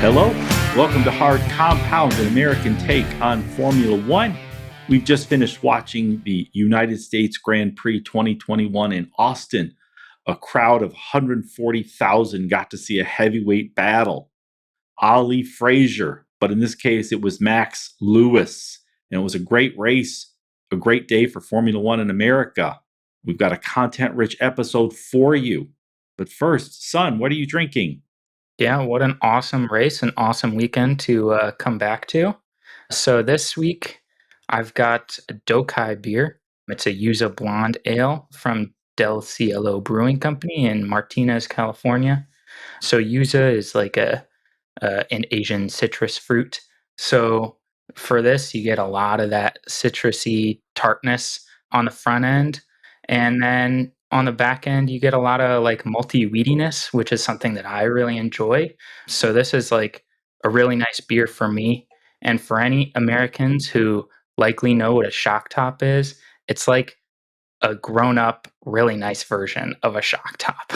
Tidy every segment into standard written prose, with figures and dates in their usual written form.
Hello, welcome to Hard Compound, an American take on Formula One. We've just finished watching the United States Grand Prix 2021 in Austin. A crowd of 140,000 got to see a heavyweight battle. Ali Frazier, but in this case it was Max Lewis. And it was a great race, a great day for Formula One in America. We've got a content-rich episode for you. But first, son, what are you drinking? Yeah, what an awesome race, an awesome weekend to come back to. So this week, I've got a Dokai beer. It's a Yuza Blonde Ale from Del Cielo Brewing Company in Martinez, California. So Yuza is like an Asian citrus fruit. So for this, you get a lot of that citrusy tartness on the front end, and then on the back end, you get a lot of like multi weediness, which is something that I really enjoy. So this is like a really nice beer for me, and for any Americans who likely know what a shock top is. It's like a grown up, really nice version of a shock top.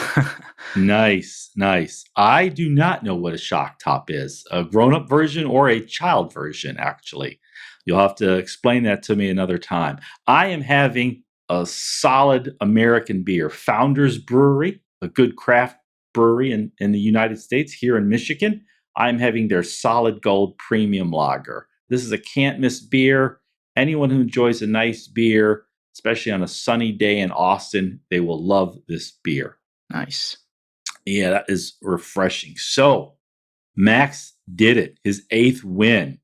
Nice, nice. I do not know what a shock top is, a grown-up version or a child version, actually. You'll have to explain that to me another time. I am having a solid American beer, Founders Brewery, a good craft brewery in the United States here in Michigan. I'm having their Solid Gold Premium Lager. This is a can't miss beer. Anyone who enjoys a nice beer, especially on a sunny day in Austin, they will love this beer. Nice. Yeah, that is refreshing. So, Max did it. His eighth win.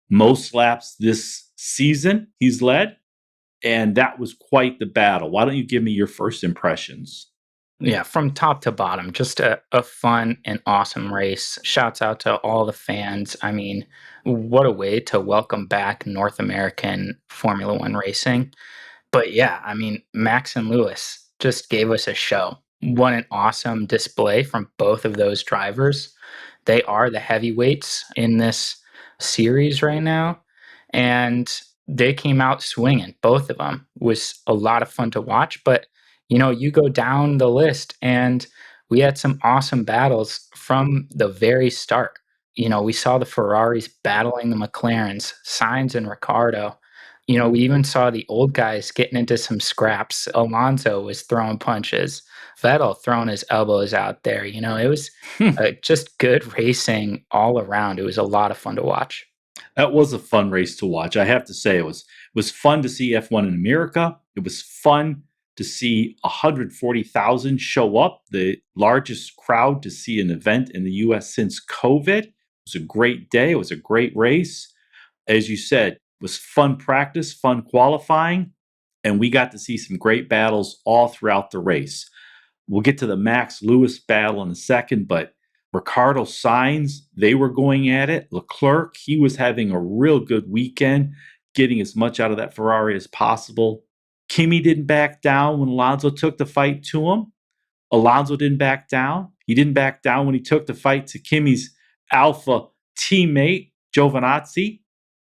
Most laps this season he's led. And that was quite the battle. Why don't you give me your first impressions? Yeah, from top to bottom, just a fun and awesome race. Shouts out to all the fans. I mean, what a way to welcome back North American Formula One racing. But yeah, I mean, Max and Lewis just gave us a show. What an awesome display from both of those drivers. They are the heavyweights in this series right now. And they came out swinging, both of them. Was a lot of fun to watch. But, you go down the list and we had some awesome battles from the very start. We saw the Ferraris battling the McLarens, Sainz and Ricardo. We even saw the old guys getting into some scraps. Alonso was throwing punches. Vettel throwing his elbows out there. It was just good racing all around. It was a lot of fun to watch. That was a fun race to watch. I have to say it was fun to see F1 in America. It was fun to see 140,000 show up, the largest crowd to see an event in the US since COVID. It was a great day. It was a great race. As you said, it was fun practice, fun qualifying, and we got to see some great battles all throughout the race. We'll get to the Max Lewis battle in a second, but Ricardo Sainz, they were going at it. Leclerc, he was having a real good weekend, getting as much out of that Ferrari as possible. Kimi didn't back down when Alonso took the fight to him. Alonso didn't back down. He didn't back down when he took the fight to Kimi's alpha teammate, Giovinazzi.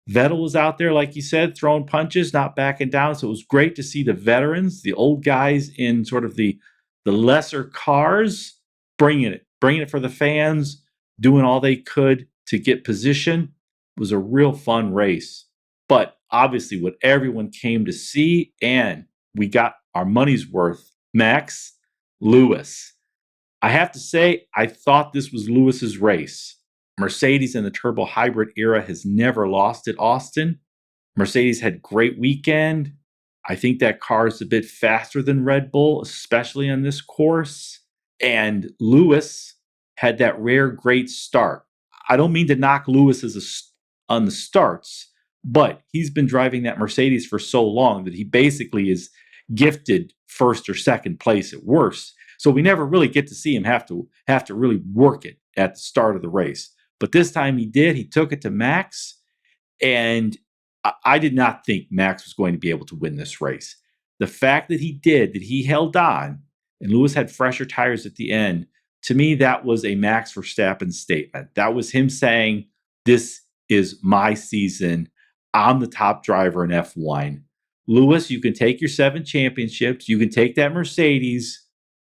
Vettel was out there, like you said, throwing punches, not backing down. So it was great to see the veterans, the old guys in sort of the lesser cars, bringing it for the fans, doing all they could to get position. It was a real fun race. But obviously, what everyone came to see, and we got our money's worth, Max Lewis. I have to say, I thought this was Lewis's race. Mercedes in the turbo hybrid era has never lost at Austin. Mercedes had a great weekend. I think that car is a bit faster than Red Bull, especially on this course. And Lewis had that rare great start. I don't mean to knock Lewis on the starts, but he's been driving that Mercedes for so long that he basically is gifted first or second place at worst. So we never really get to see him have to really work it at the start of the race. But this time he did. He took it to Max, and I did not think Max was going to be able to win this race. The fact that he did, that he held on, and Lewis had fresher tires at the end, to me, that was a Max Verstappen statement. That was him saying, this is my season. I'm the top driver in F1. Lewis, you can take your 7 championships. You can take that Mercedes,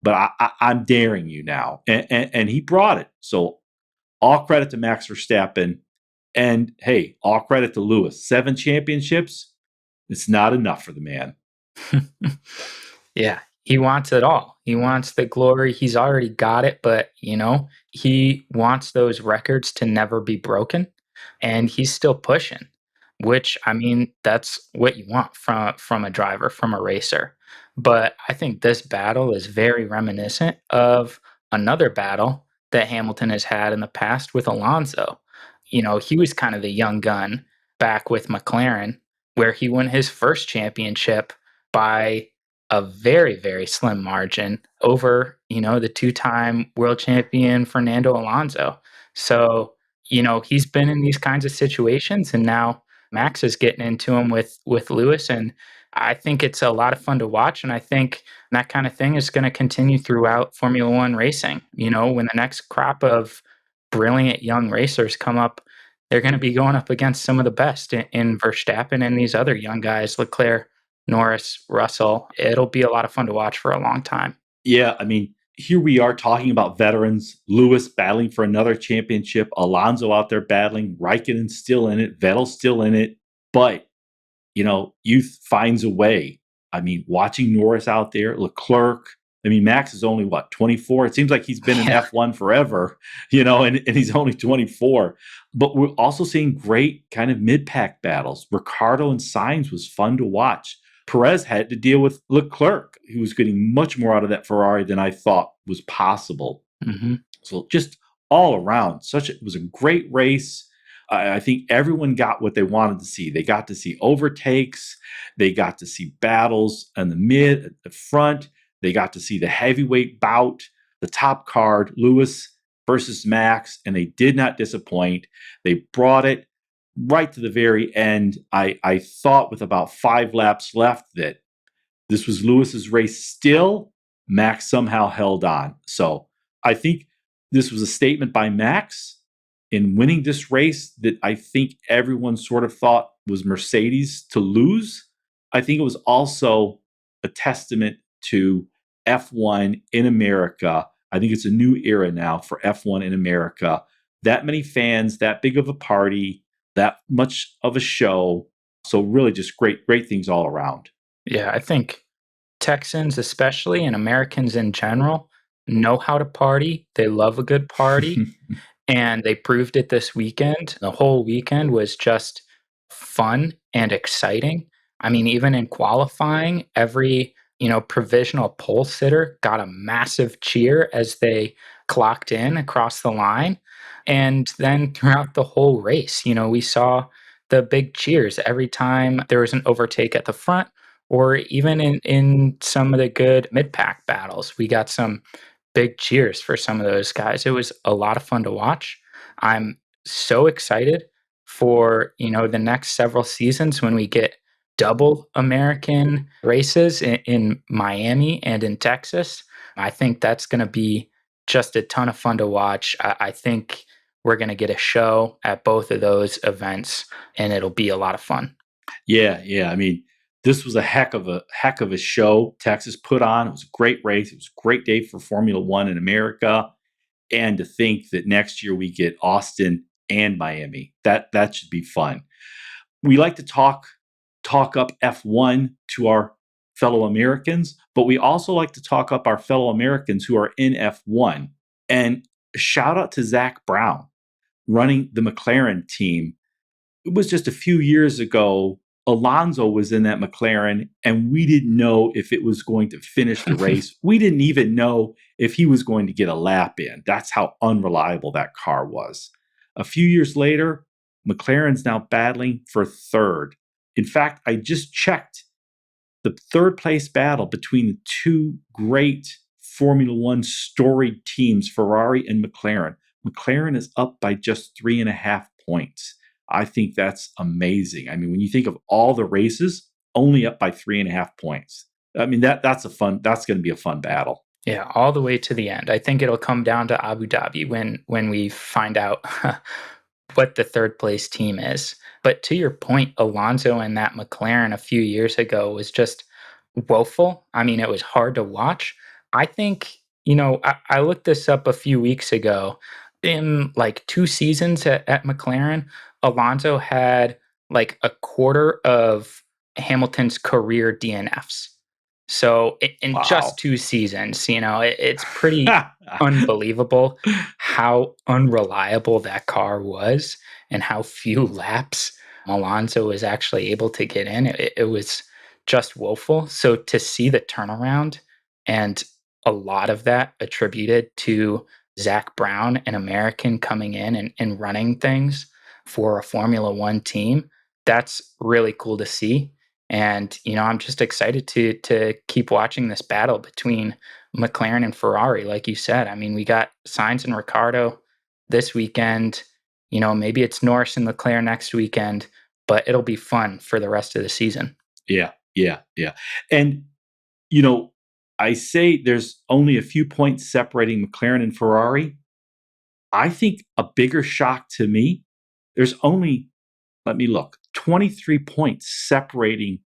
but I'm daring you now. And he brought it. So All credit to Max Verstappen. And hey, all credit to Lewis. 7 championships, it's not enough for the man. Yeah, he wants it all. He wants the glory. He's already got it, but he wants those records to never be broken, and he's still pushing. Which I mean, that's what you want from a driver, from a racer. But I think this battle is very reminiscent of another battle that Hamilton has had in the past with Alonso. He was kind of the young gun back with McLaren, where he won his first championship by a very, very slim margin over, the two-time world champion Fernando Alonso. So, he's been in these kinds of situations, and now Max is getting into him with Lewis, and I think it's a lot of fun to watch, and I think that kind of thing is going to continue throughout Formula One racing. When the next crop of brilliant young racers come up, they're going to be going up against some of the best in Verstappen and these other young guys, Leclerc, Norris, Russell. It'll be a lot of fun to watch for a long time. Yeah, I mean, here we are talking about veterans. Lewis battling for another championship, Alonso out there battling, Raikkonen still in it, Vettel still in it. But, youth finds a way. I mean, watching Norris out there, Leclerc. I mean, Max is only, what, 24? It seems like he's been in Yeah. F1 forever, and he's only 24. But we're also seeing great kind of mid-pack battles. Ricardo and Sainz was fun to watch. Perez had to deal with Leclerc, who was getting much more out of that Ferrari than I thought was possible. Hmm. So just all around, it was a great race. I think everyone got what they wanted to see. They got to see overtakes. They got to see battles in the mid, at the front. They got to see the heavyweight bout, the top card, Lewis versus Max, and they did not disappoint. They brought it right to the very end. I thought with about 5 laps left that this was Lewis's race still. Max somehow held on. So I think this was a statement by Max in winning this race that I think everyone sort of thought was Mercedes to lose. I think it was also a testament to F1 in America. I think it's a new era now for F1 in America. That many fans, that big of a party, that much of a show. So really just great things all around. Yeah, I think Texans especially and Americans in general know how to party. They love a good party. And they proved it this weekend. The whole weekend was just fun and exciting. I mean, even in qualifying, every, provisional pole sitter got a massive cheer as they clocked in across the line. And then throughout the whole race, we saw the big cheers every time there was an overtake at the front, or even in some of the good mid-pack battles. We got some big cheers for some of those guys. It was a lot of fun to watch. I'm so excited for, the next several seasons when we get double American races in Miami and in Texas. I think that's going to be just a ton of fun to watch. I think we're going to get a show at both of those events, and it'll be a lot of fun. Yeah. I mean, this was a heck of a show Texas put on. It was a great race. It was a great day for Formula One in America. And to think that next year we get Austin and Miami, that should be fun. We like to talk up F1 to our fellow Americans, but we also like to talk up our fellow Americans who are in F1. And shout out to Zach Brown running the McLaren team. It was just a few years ago. Alonso was in that McLaren, and we didn't know if it was going to finish the race. We didn't even know if he was going to get a lap in. That's how unreliable that car was. A few years later, McLaren's now battling for third. In fact, I just checked the third place battle between the two great Formula One storied teams, Ferrari and McLaren. McLaren is up by just 3.5 points. I think that's amazing. I mean, when you think of all the races, only up by 3.5 points. I mean, that's going to be a fun battle. Yeah, all the way to the end. I think it'll come down to Abu Dhabi when we find out what the third place team is. But to your point, Alonso and that McLaren a few years ago was just woeful. I mean, it was hard to watch. I think, I looked this up a few weeks ago. In like 2 seasons at McLaren, Alonso had like a quarter of Hamilton's career DNFs. So in just Wow. 2 seasons, it's pretty unbelievable how unreliable that car was and how few laps Alonso was actually able to get in. It was just woeful. So to see the turnaround, and a lot of that attributed to Zach Brown, an American coming in and running things for a Formula One team, that's really cool to see. And I'm just excited to keep watching this battle between McLaren and Ferrari. Like you said, I mean, we got Sainz and Ricardo this weekend. Maybe it's Norris and Leclerc next weekend, but it'll be fun for the rest of the season. Yeah, yeah, yeah. And, you know, I say there's only a few points separating McLaren and Ferrari. I think a bigger shock to me, there's only, let me look, 23 points separating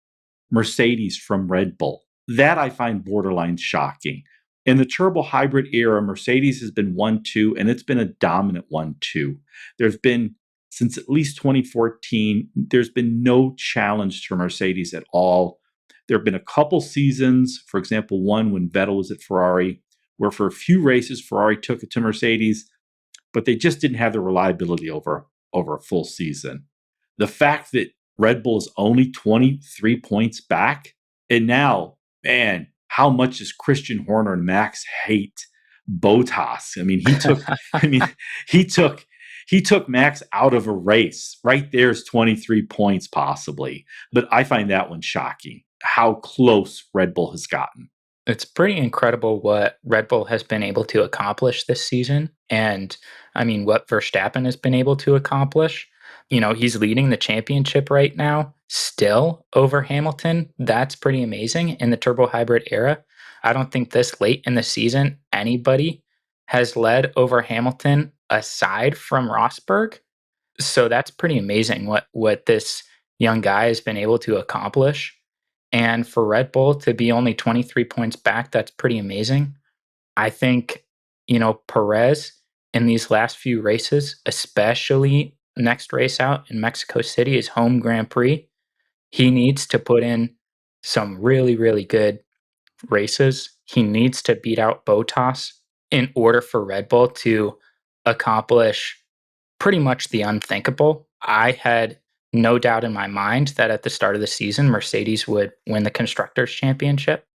Mercedes from Red Bull. That I find borderline shocking. In the turbo hybrid era, Mercedes has been 1 2, and it's been a dominant 1 2. There's been, since at least 2014, there's been no challenge to Mercedes at all. There have been a couple seasons, for example, one when Vettel was at Ferrari, where for a few races, Ferrari took it to Mercedes, but they just didn't have the reliability over a full season. The fact that Red Bull is only 23 points back, and now, man, how much does Christian Horner and Max hate Bottas? I mean, I mean, he took he took Max out of a race. Right there's 23 points possibly. But I find that one shocking, how close Red Bull has gotten. It's pretty incredible what Red Bull has been able to accomplish this season. And I mean, what Verstappen has been able to accomplish. He's leading the championship right now, still over Hamilton. That's pretty amazing in the turbo hybrid era. I don't think this late in the season anybody has led over Hamilton aside from Rosberg. So that's pretty amazing what this young guy has been able to accomplish. And for Red Bull to be only 23 points back, that's pretty amazing. I think, Perez in these last few races, especially next race out in Mexico City, his home Grand Prix, he needs to put in some really, really good races. He needs to beat out Bottas in order for Red Bull to accomplish pretty much the unthinkable. I had no doubt in my mind that at the start of the season, Mercedes would win the Constructors' Championship.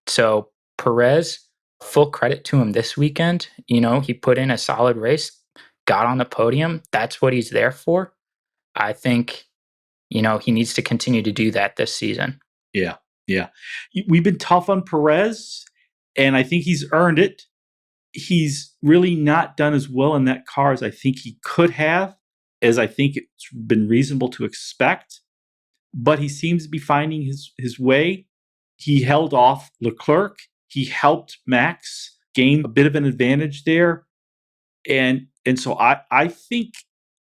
So Perez, full credit to him this weekend. He put in a solid race, got on the podium. That's what he's there for. I think, he needs to continue to do that this season. Yeah, yeah. We've been tough on Perez, and I think he's earned it. He's really not done as well in that car as I think he could have, as I think it's been reasonable to expect. But he seems to be finding his way. He held off Leclerc. He helped Max gain a bit of an advantage there. And so I think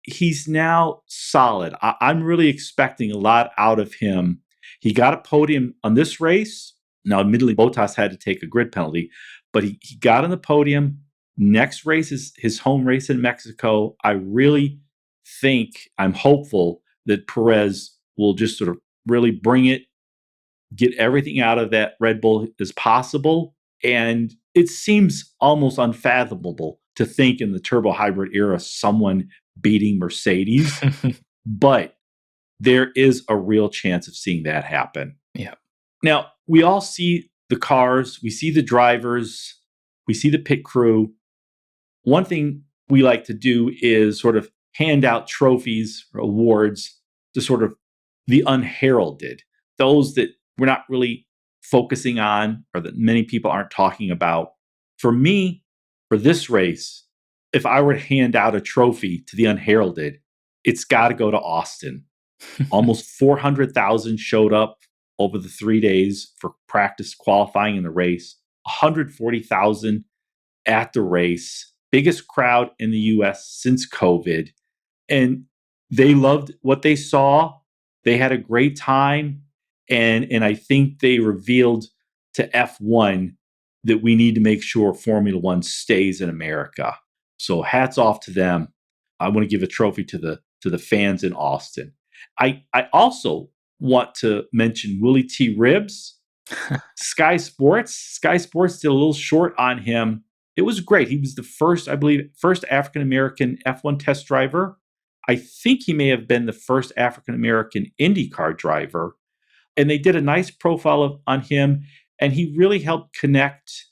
he's now solid. I'm really expecting a lot out of him. He got a podium on this race. Now, admittedly, Bottas had to take a grid penalty, but he got on the podium. Next race is his home race in Mexico. I really think, I'm hopeful that Perez will just sort of really bring it, get everything out of that Red Bull as possible. And it seems almost unfathomable to think in the turbo hybrid era someone beating Mercedes, but there is a real chance of seeing that happen. Yeah. Now, we all see the cars, we see the drivers, we see the pit crew. One thing we like to do is sort of hand out trophies or awards to sort of the unheralded, those that we're not really focusing on or that many people aren't talking about. For me, for this race, if I were to hand out a trophy to the unheralded, it's got to go to Austin. Almost 400,000 showed up over the 3 days for practice qualifying in the race, 140,000 at the race, biggest crowd in the US since COVID. And they loved what they saw. They had a great time. And I think they revealed to F1 that we need to make sure Formula One stays in America. So hats off to them. I want to give a trophy to the fans in Austin. I also want to mention Willie T. Ribbs. Sky Sports did a little short on him. It was great. He was the first, I believe, first African American F1 test driver. I think he may have been the first African American IndyCar driver. And they did a nice profile on him, and he really helped connect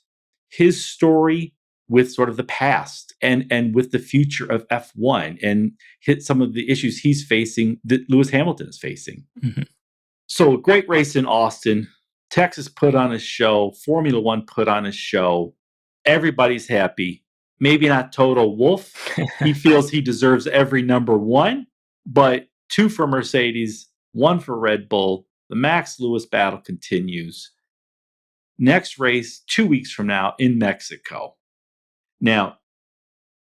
his story with sort of the past and with the future of F1 and hit some of the issues he's facing that Lewis Hamilton is facing. Mhm. So a great race in Austin. Texas put on a show. Formula One put on a show. Everybody's happy. Maybe not Toto Wolff. He feels he deserves every number one, but two for Mercedes, one for Red Bull. The Max Lewis battle continues. Next race, 2 weeks from now in Mexico. Now,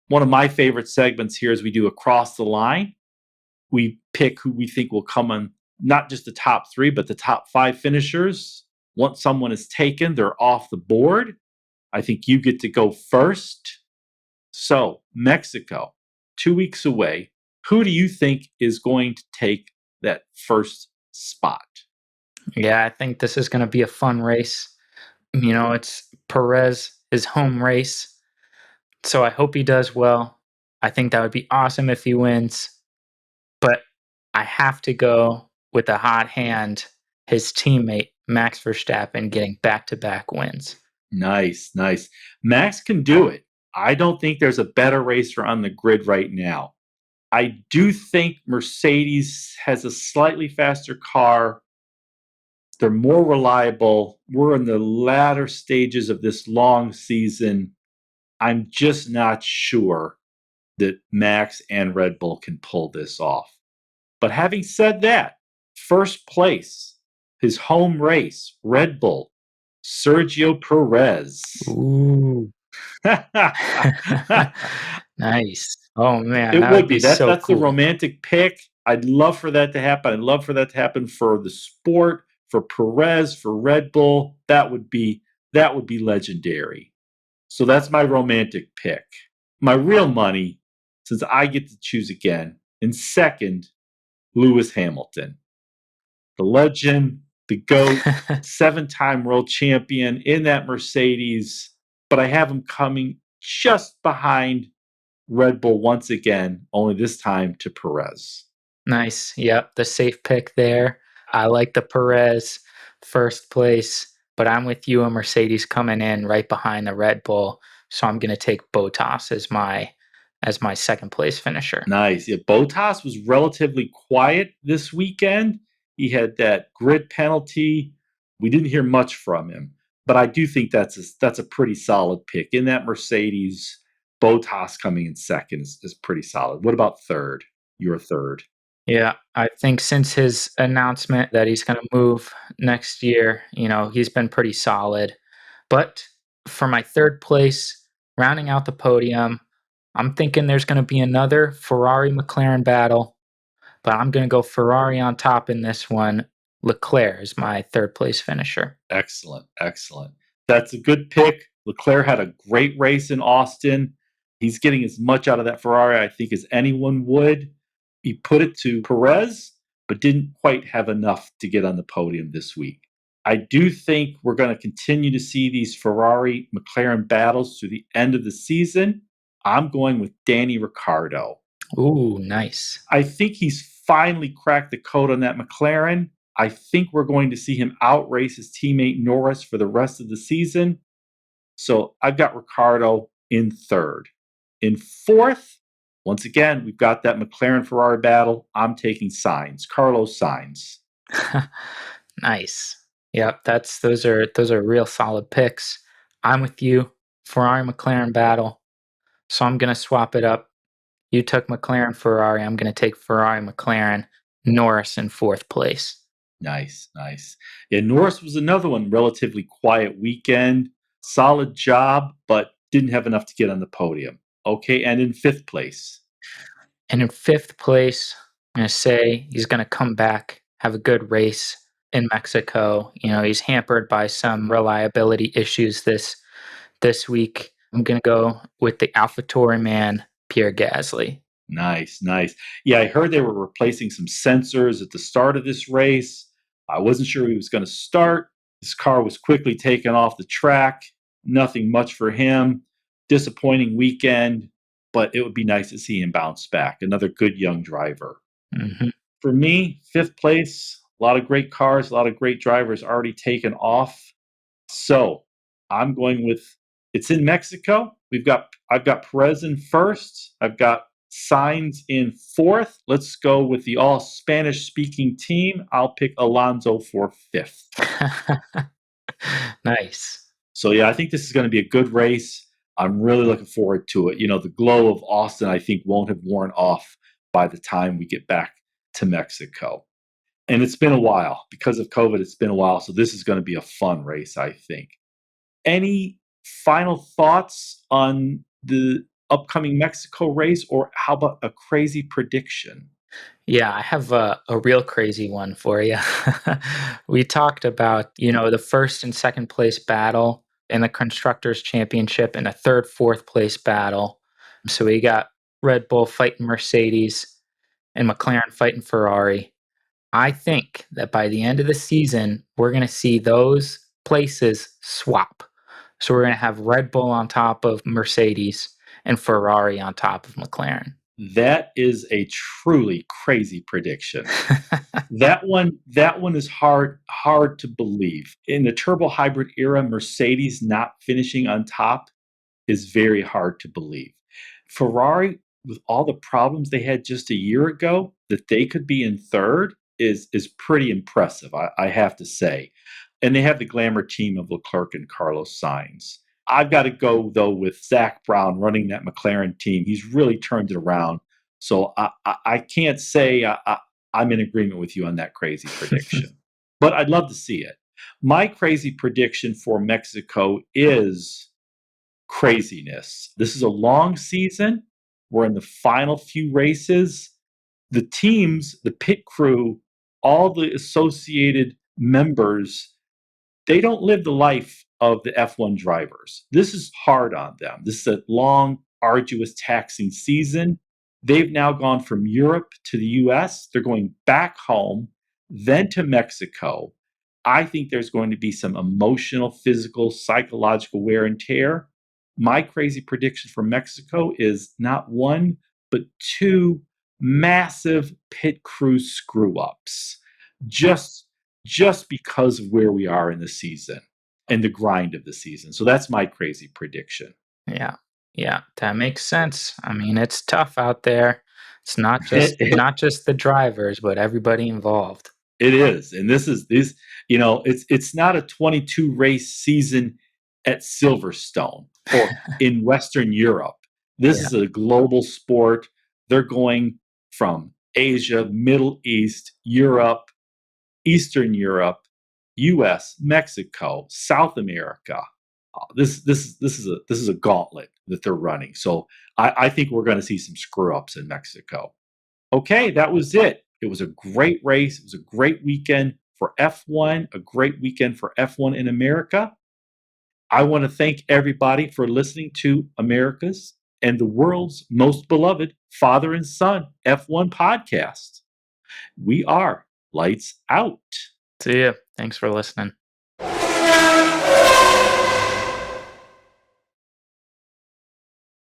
one of my favorite segments here is we do Across the Line. We pick who we think will come on not just the top three, but the top five finishers. Once someone is taken, they're off the board. I think you get to go first. So, Mexico, 2 weeks away. Who do you think is going to take that first spot? Yeah, I think this is going to be a fun race. It's Perez, his home race. So I hope he does well. I think that would be awesome if he wins. But I have to go with a hot hand, his teammate, Max Verstappen, getting back to back wins. Nice, nice. Max can do it. I don't think there's a better racer on the grid right now. I do think Mercedes has a slightly faster car. They're more reliable. We're in the latter stages of this long season. I'm just not sure that Max and Red Bull can pull this off. But having said that, first place, his home race, Red Bull, Sergio Perez. Ooh. Nice. Oh man, It that would would be be. so That's the cool. romantic pick. I'd love for that to happen. I'd love for that to happen for the sport, for Perez, for Red Bull. That would be legendary. So that's my romantic pick. My real money, since I get to choose again, in second, Lewis Hamilton. The legend, the GOAT, 7-time world champion in that Mercedes. But I have him coming just behind Red Bull once again, only this time to Perez. Nice. Yep, the safe pick there. I like the Perez first place, but I'm with you. A Mercedes coming in right behind the Red Bull, so I'm going to take Bottas as my second place finisher. Nice. Yeah, Bottas was relatively quiet this weekend. He had that grid penalty. We didn't hear much from him, but I do think that's a pretty solid pick. In that Mercedes, Bottas coming in second is pretty solid. What about third? Your third. Yeah, I think since his announcement that he's going to move next year, he's been pretty solid. But for my third place, rounding out the podium, I'm thinking there's going to be another Ferrari McLaren battle, but I'm going to go Ferrari on top in this one. Leclerc is my third place finisher. Excellent. Excellent. That's a good pick. Leclerc had a great race in Austin. He's getting as much out of that Ferrari, I think, as anyone would. He put it to Perez, but didn't quite have enough to get on the podium this week. I do think we're going to continue to see these Ferrari McLaren battles through the end of the season. I'm going with Danny Ricciardo. Ooh, nice. I think he's finally cracked the code on that McLaren. I think we're going to see him outrace his teammate Norris for the rest of the season. So I've got Ricciardo in third. In fourth, once again, we've got that McLaren Ferrari battle. I'm taking Carlos Sainz. Nice. Yep, those are real solid picks. I'm with you. Ferrari McLaren battle. So I'm gonna swap it up. You took McLaren Ferrari. I'm gonna take Ferrari McLaren. Norris in fourth place. Nice, nice. Yeah, Norris was another one, relatively quiet weekend. Solid job, but didn't have enough to get on the podium. Okay, and in fifth place. And in fifth place, I'm gonna say he's gonna come back, have a good race in Mexico. He's hampered by some reliability issues this week. I'm gonna go with the AlphaTauri man, Pierre Gasly. Nice, nice. Yeah, I heard they were replacing some sensors at the start of this race. I wasn't sure he was going to start. His car was quickly taken off the track. Nothing much for him. Disappointing weekend, but it would be nice to see him bounce back. Another good young driver. Mhm. For me, fifth place, a lot of great cars, a lot of great drivers already taken off. So I'm going with it's in Mexico. I've got Perez in first. I've got Signs in fourth. Let's go with the all Spanish speaking team. I'll pick Alonso for fifth. Nice. So yeah, I think this is going to be a good race. I'm really looking forward to it. You know, the glow of Austin, I think, won't have worn off by the time we get back to Mexico. And it's been a while because of COVID. It's been a while, so this is going to be a fun race, I think. Any final thoughts on the upcoming Mexico race, or how about a crazy prediction? Yeah, I have a real crazy one for you. We talked about, the first and second place battle in the Constructors' Championship and a third, fourth place battle. So we got Red Bull fighting Mercedes and McLaren fighting Ferrari. I think that by the end of the season, we're going to see those places swap. So we're going to have Red Bull on top of Mercedes and Ferrari on top of McLaren. That is a truly crazy prediction. That one is hard to believe. In the turbo hybrid era, Mercedes not finishing on top is very hard to believe. Ferrari, with all the problems they had just a year ago, that they could be in third is pretty impressive, I have to say. And they have the glamour team of Leclerc and Carlos Sainz. I've got to go though with Zach Brown running that McLaren team. He's really turned it around. So I can't say I'm in agreement with you on that crazy prediction, but I'd love to see it. My crazy prediction for Mexico is craziness. This is a long season. We're in the final few races. The teams, the pit crew, all the associated members, they don't live the life of the F1 drivers. This is hard on them. This is a long, arduous, taxing season. They've now gone from Europe to the US. They're going back home, then to Mexico. I think there's going to be some emotional, physical, psychological wear and tear. My crazy prediction for Mexico is not one, but two massive pit crew screw ups. Just just because of where we are in the season and the grind of the season. So that's my crazy prediction. Yeah. Yeah, that makes sense. I mean, it's tough out there. It's not just it, not just the drivers, but everybody involved. it is, and it's not a 22 race season at Silverstone or in Western Europe. This Yeah. is a global sport. They're going from Asia, Middle East, Europe, Eastern Europe, U.S., Mexico, South America. This is a gauntlet that they're running. So I think we're going to see some screw ups in Mexico. Okay, that was it. It was a great race. It was a great weekend for F1, a great weekend for F1 in America. I want to thank everybody for listening to America's and the world's most beloved father and son F1 podcast. We are Lights Out. See ya. Thanks for listening.